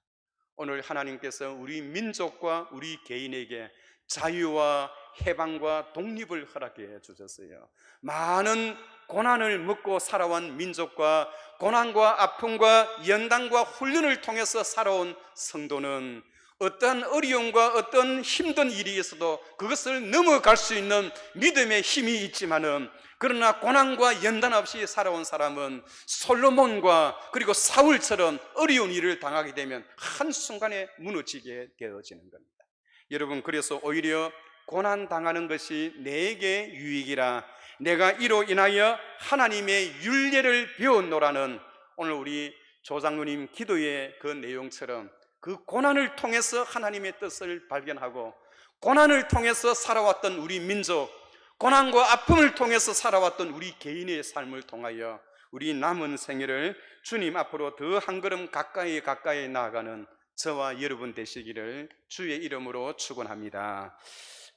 오늘 하나님께서 우리 민족과 우리 개인에게 자유와 해방과 독립을 허락해 주셨어요. 많은 고난을 먹고 살아온 민족과 고난과 아픔과 연단과 훈련을 통해서 살아온 성도는 어떠한 어려움과 어떤 힘든 일이 있어도 그것을 넘어갈 수 있는 믿음의 힘이 있지만은, 그러나 고난과 연단 없이 살아온 사람은 솔로몬과 그리고 사울처럼 어려운 일을 당하게 되면 한순간에 무너지게 되어지는 겁니다. 여러분, 그래서 오히려 고난 당하는 것이 내게 유익이라, 내가 이로 인하여 하나님의 율례를 배웠노라는 오늘 우리 조장로님 기도의 그 내용처럼 그 고난을 통해서 하나님의 뜻을 발견하고, 고난을 통해서 살아왔던 우리 민족, 고난과 아픔을 통해서 살아왔던 우리 개인의 삶을 통하여 우리 남은 생애를 주님 앞으로 더 한 걸음 가까이 나아가는 저와 여러분 되시기를 주의 이름으로 축원합니다.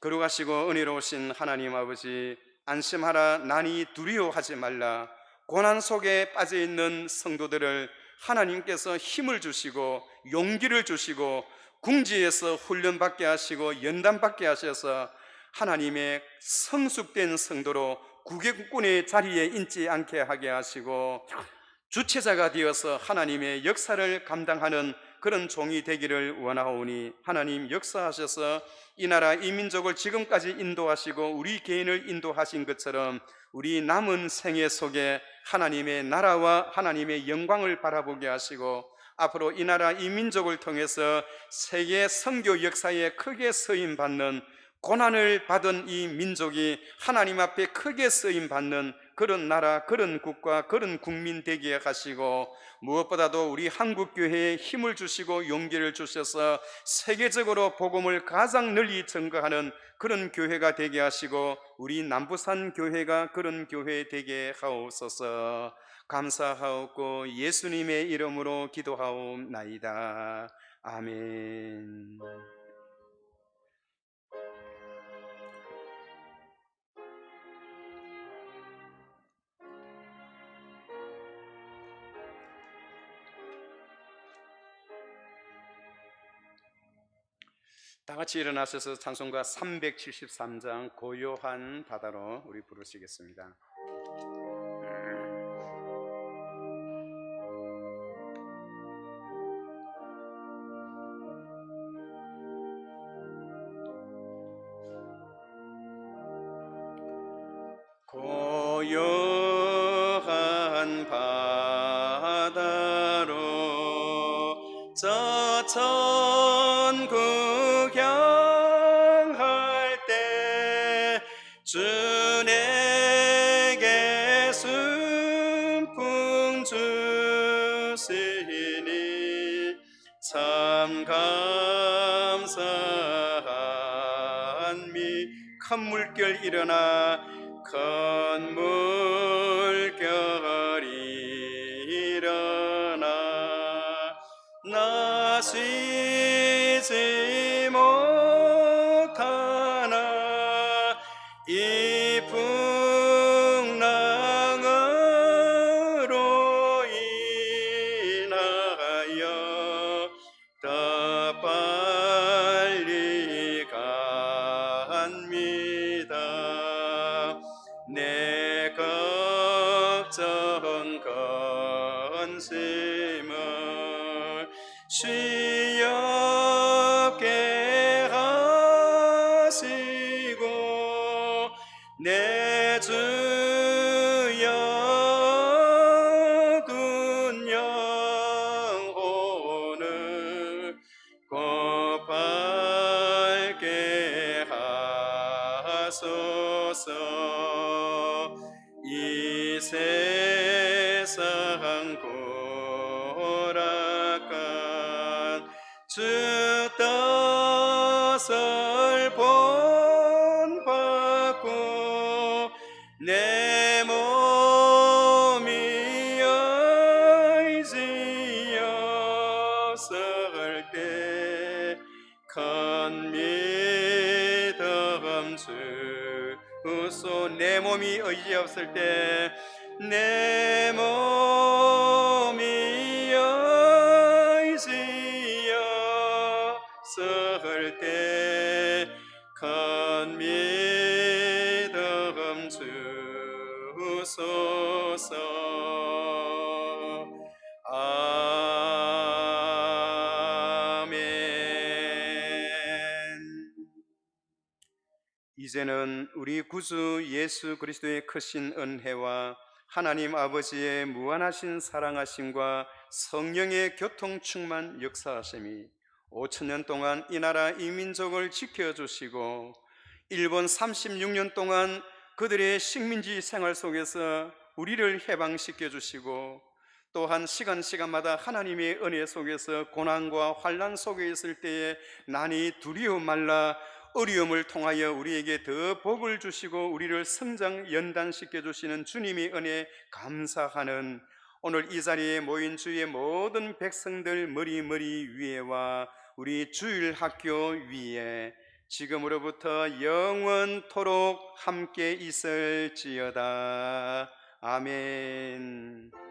거룩하시고 은혜로우신 하나님 아버지, 안심하라, 난이 두려워하지 말라. 고난 속에 빠져있는 성도들을 하나님께서 힘을 주시고 용기를 주시고 궁지에서 훈련받게 하시고 연단받게 하셔서 하나님의 성숙된 성도로 구경꾼의 자리에 앉지 않게 하게 하시고 주체자가 되어서 하나님의 역사를 감당하는 그런 종이 되기를 원하오니, 하나님 역사하셔서 이 나라 이 민족을 지금까지 인도하시고 우리 개인을 인도하신 것처럼 우리 남은 생애 속에 하나님의 나라와 하나님의 영광을 바라보게 하시고, 앞으로 이 나라 이 민족을 통해서 세계 선교 역사에 크게 쓰임받는, 고난을 받은 이 민족이 하나님 앞에 크게 쓰임받는 그런 나라, 그런 국가, 그런 국민 되게 하시고, 무엇보다도 우리 한국교회에 힘을 주시고 용기를 주셔서 세계적으로 복음을 가장 널리 전가하는 그런 교회가 되게 하시고, 우리 남부산 교회가 그런 교회 되게 하옵소서. 감사하옵고 예수님의 이름으로 기도하옵나이다. 아멘. 다 같이 일어나셔서 찬송가 373장 고요한 바다로 우리 부르시겠습니다. 고요한 바다로 저 천국 향할 때 주 내게 순풍 주시니 참 감사함이 큰 물결 일어나 큰 물결 일어나 나 쉬지 못하나 이 풍랑으로 인하여 더 빨리 갑니다. 내 걱정 근심을 쉬 없게 하시고 내 주여 군 영혼을 곧 밝게 하소서. 이 세상 고락한 주 뜻을 본받고 내 몸이 의지였을 때 큰 믿음 주소. 내 몸이 의지 없을 때 내 몸이 의지였을 때 큰 믿음 주소서. 아멘. 이제는 우리 구주 예수 그리스도의 크신 은혜와 하나님 아버지의 무한하신 사랑하심과 성령의 교통 충만 역사하심이 5천년 동안 이 나라 이 민족을 지켜주시고 일본 36년 동안 그들의 식민지 생활 속에서 우리를 해방시켜 주시고 또한 시간마다 하나님의 은혜 속에서 고난과 환난 속에 있을 때에 난이 두려워 말라 어려움을 통하여 우리에게 더 복을 주시고 우리를 성장 연단시켜 주시는 주님의 은혜에 감사하는 오늘 이 자리에 모인 주의 모든 백성들 머리 위에와 우리 주일학교 위에 지금으로부터 영원토록 함께 있을지어다. 아멘.